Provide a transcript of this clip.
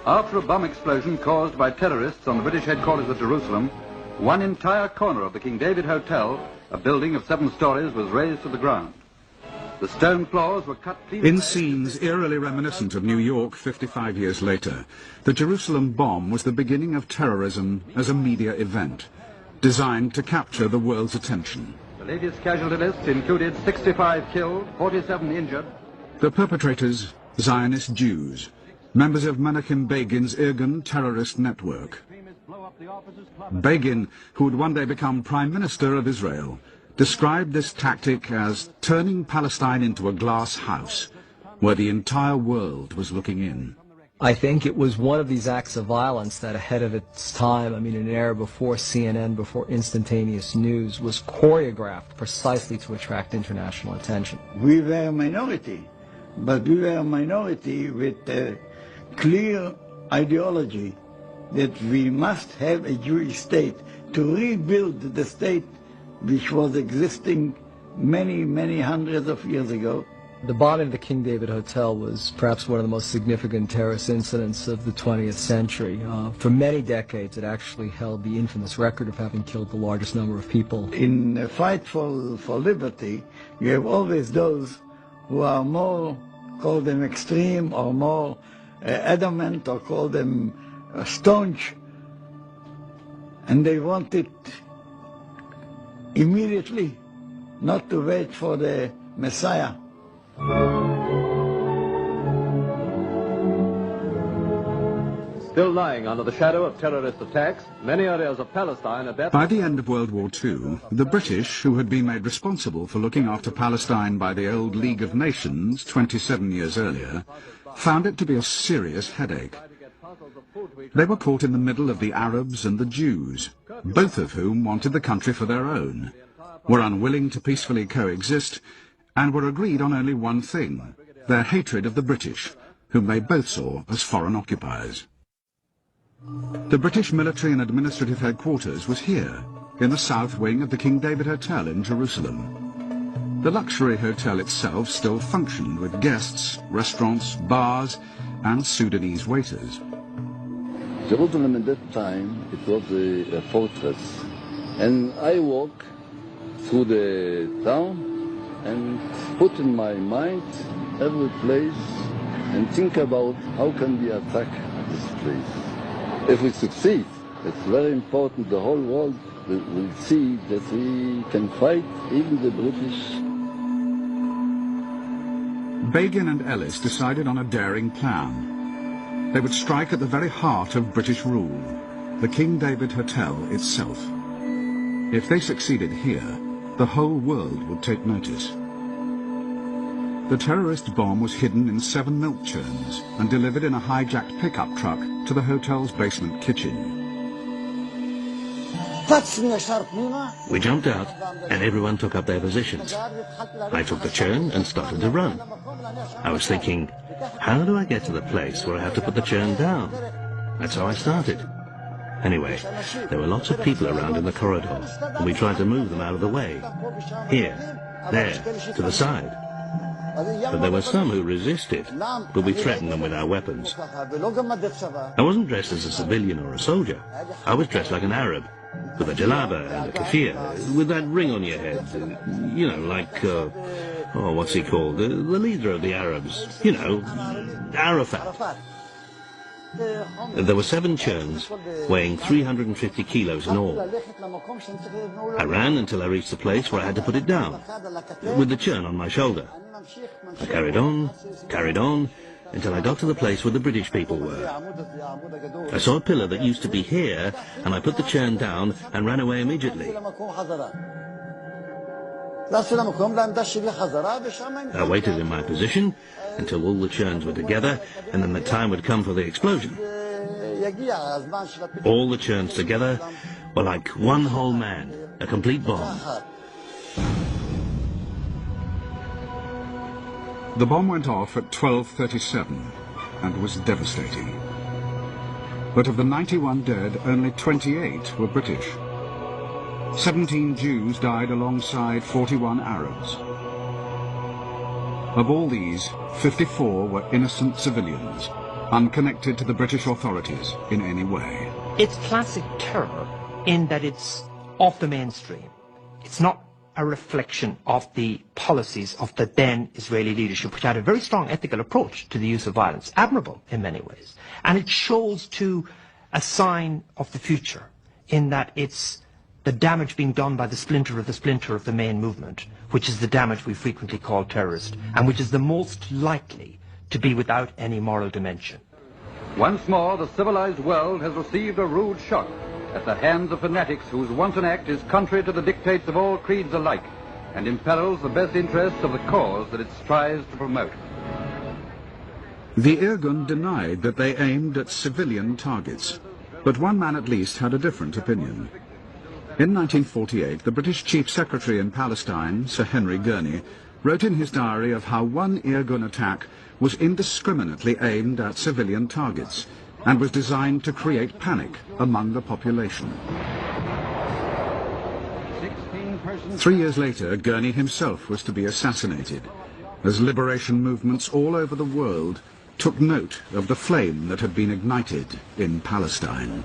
After a bomb explosion caused by terrorists on the British headquarters at Jerusalem, one entire corner of the King David Hotel, a building of 7 stories, was razed to the ground. The stone floors were cut clean. In scenes eerily reminiscent of New York 55 years later, the Jerusalem bomb was the beginning of terrorism as a media event, designed to capture the world's attention. The latest casualty list included 65 killed, 47 injured. The perpetrators, Zionist Jews, members of Menachem Begin's Irgun terrorist network. Begin, who would one day become Prime Minister of Israel, described this tactic as turning Palestine into a glass house, where the entire world was looking in. I think it was one of these acts of violence that, ahead of its time, in an era before CNN, before instantaneous news, was choreographed precisely to attract international attention. We were a minority, but we were a minority with a clear ideology that we must have a Jewish state to rebuild the state which was existing many, many hundreds of years ago. The bombing of the King David Hotel was perhaps one of the most significant terrorist incidents of the 20th century. For many decades, it actually held the infamous record of having killed the largest number of people. In a fight for liberty, you have always those who are more, call them extreme, or more adamant, or call them staunch, and they want it immediately, not to wait for the Messiah. Still lying under the shadow of terrorist attacks, many areas of Palestine are By the end of World War II, the British, who had been made responsible for looking after Palestine by the old League of Nations 27 years earlier, found it to be a serious headache. They were caught in the middle of the Arabs and the Jews, both of whom wanted the country for their own, were unwilling to peacefully coexist, and were agreed on only one thing: their hatred of the British, whom they both saw as foreign occupiers. The British military and administrative headquarters was here, in the south wing of the King David Hotel in Jerusalem. The luxury hotel itself still functioned with guests, restaurants, bars, and Sudanese waiters. Jerusalem at that time, it was a fortress, and I walk through the town and put in my mind every place and think about how can we attack this place. If we succeed, it's very important the whole world will see that we can fight even the British. Begin and Ellis decided on a daring plan. They would strike at the very heart of British rule, the King David Hotel itself. If they succeeded here, the whole world would take notice. The terrorist bomb was hidden in 7 milk churns and delivered in a hijacked pickup truck to the hotel's basement kitchen. We jumped out and everyone took up their positions. I took the churn and started to run. I was thinking, how do I get to the place where I have to put the churn down? That's how I started. Anyway, there were lots of people around in the corridor, and we tried to move them out of the way. Here, there, to the side. But there were some who resisted, but we threatened them with our weapons. I wasn't dressed as a civilian or a soldier. I was dressed like an Arab, with a jalaba and a keffiyeh, with that ring on your head. You know, like, what's he called? The leader of the Arabs. You know, Arafat. There were 7 churns, weighing 350 kilos in all. I ran until I reached the place where I had to put it down, with the churn on my shoulder. I carried on, until I got to the place where the British people were. I saw a pillar that used to be here, and I put the churn down and ran away immediately. I waited in my position until all the churns were together, and then the time would come for the explosion. All the churns together were like one whole man, a complete bomb. The bomb went off at 12:37 and was devastating. But of the 91 dead, only 28 were British. 17 Jews died alongside 41 Arabs. Of all these, 54 were innocent civilians, unconnected to the British authorities in any way. It's classic terror in that it's off the mainstream. It's not a reflection of the policies of the then Israeli leadership, which had a very strong ethical approach to the use of violence, admirable in many ways. And it shows too a sign of the future, in that it's the damage being done by the splinter of the main movement, which is the damage we frequently call terrorist, and which is the most likely to be without any moral dimension. Once more, the civilized world has received a rude shock at the hands of fanatics whose wanton act is contrary to the dictates of all creeds alike and imperils the best interests of the cause that it strives to promote. The Irgun denied that they aimed at civilian targets, but one man at least had a different opinion. In 1948, the British Chief Secretary in Palestine, Sir Henry Gurney, wrote in his diary of how one Irgun attack was indiscriminately aimed at civilian targets and was designed to create panic among the population. 3 years later, Gurney himself was to be assassinated, as liberation movements all over the world took note of the flame that had been ignited in Palestine.